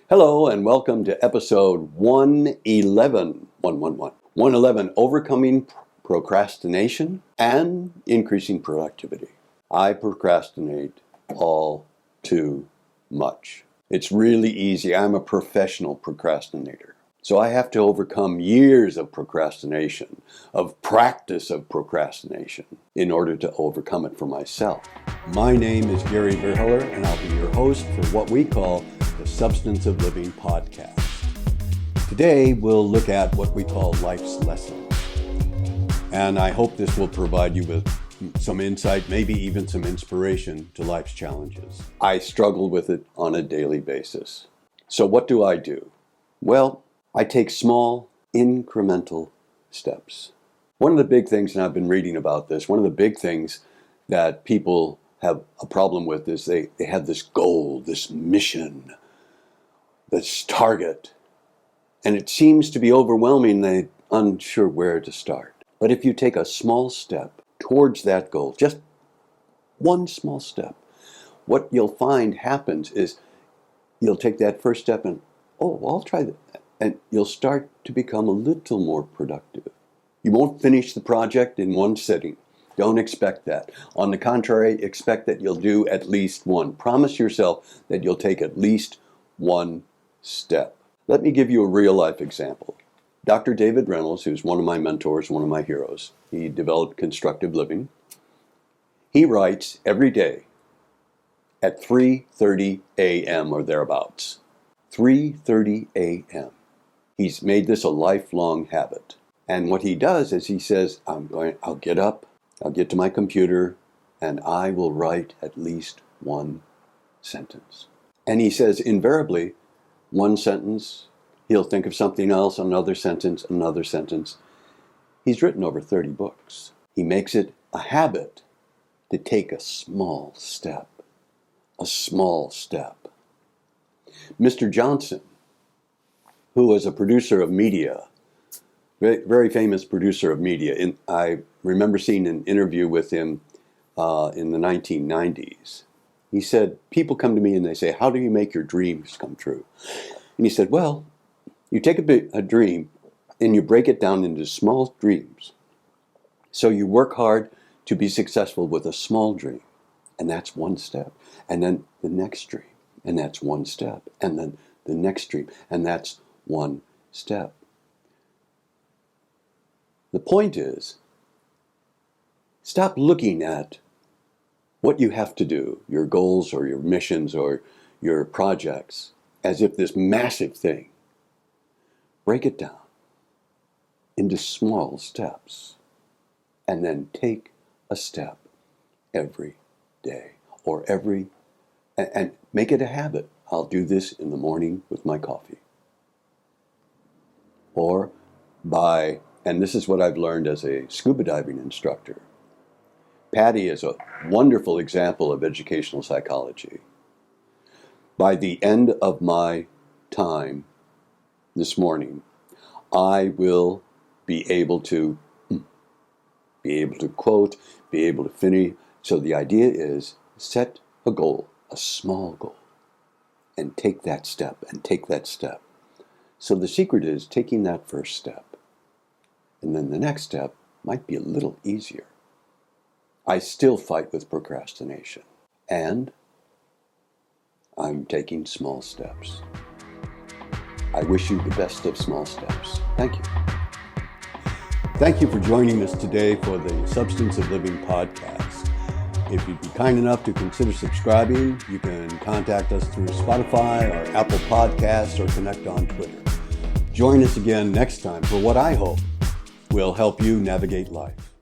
Hello and welcome to episode 111, Overcoming Procrastination and Increasing Productivity. I procrastinate all too much. It's really easy. I'm a professional procrastinator. So I have to overcome years of procrastination, of practice of procrastination, in order to overcome it for myself. My name is Gary Verheller, and I'll be your host for what we call the Substance of Living podcast. Today, we'll look at what we call life's lessons. And I hope this will provide you with some insight, maybe even some inspiration to life's challenges. I struggle with it on a daily basis. So what do I do? Well, I take small, incremental steps. One of the big things, and I've been reading about this, one of the big things that people have a problem with is they have this goal, this mission, this target, and it seems to be overwhelming. They're unsure where to start. But if you take a small step towards that goal, just one small step, what you'll find happens is you'll take that first step and, I'll try that. And you'll start to become a little more productive. You won't finish the project in one sitting. Don't expect that. On the contrary, expect that you'll do at least one. Promise yourself that you'll take at least one step. Let me give you a real-life example. Dr. David Reynolds, who's one of my mentors, one of my heroes, he developed constructive living. He writes every day at 3:30 a.m. or thereabouts. 3:30 a.m. He's made this a lifelong habit. And what he does is he says, I'll get up, I'll get to my computer, and I will write at least one sentence. And he says, invariably, one sentence, he'll think of something else, another sentence, another sentence. He's written over 30 books. He makes it a habit to take a small step. A small step. Mr. Johnson, who was a producer of media, very famous producer of media. I remember seeing an interview with him in the 1990s. He said, people come to me and they say, how do you make your dreams come true? And he said, well, you take a dream and you break it down into small dreams. So you work hard to be successful with a small dream, and that's one step. And then the next dream, and that's one step. And then the next dream, and that's one step. The point is, stop looking at what you have to do, your goals or your missions or your projects, as if this massive thing. Break it down into small steps and then take a step every day or and make it a habit. I'll do this in the morning with my coffee. Or and this is what I've learned as a scuba diving instructor. Patty is a wonderful example of educational psychology. By the end of my time this morning, I will be able to quote, be able to finish. So the idea is set a goal, a small goal, and take that step and take that step. So the secret is taking that first step. And then the next step might be a little easier. I still fight with procrastination. And I'm taking small steps. I wish you the best of small steps. Thank you. Thank you for joining us today for the Substance of Living podcast. If you'd be kind enough to consider subscribing, you can contact us through Spotify or Apple Podcasts or connect on Twitter. Join us again next time for what I hope will help you navigate life.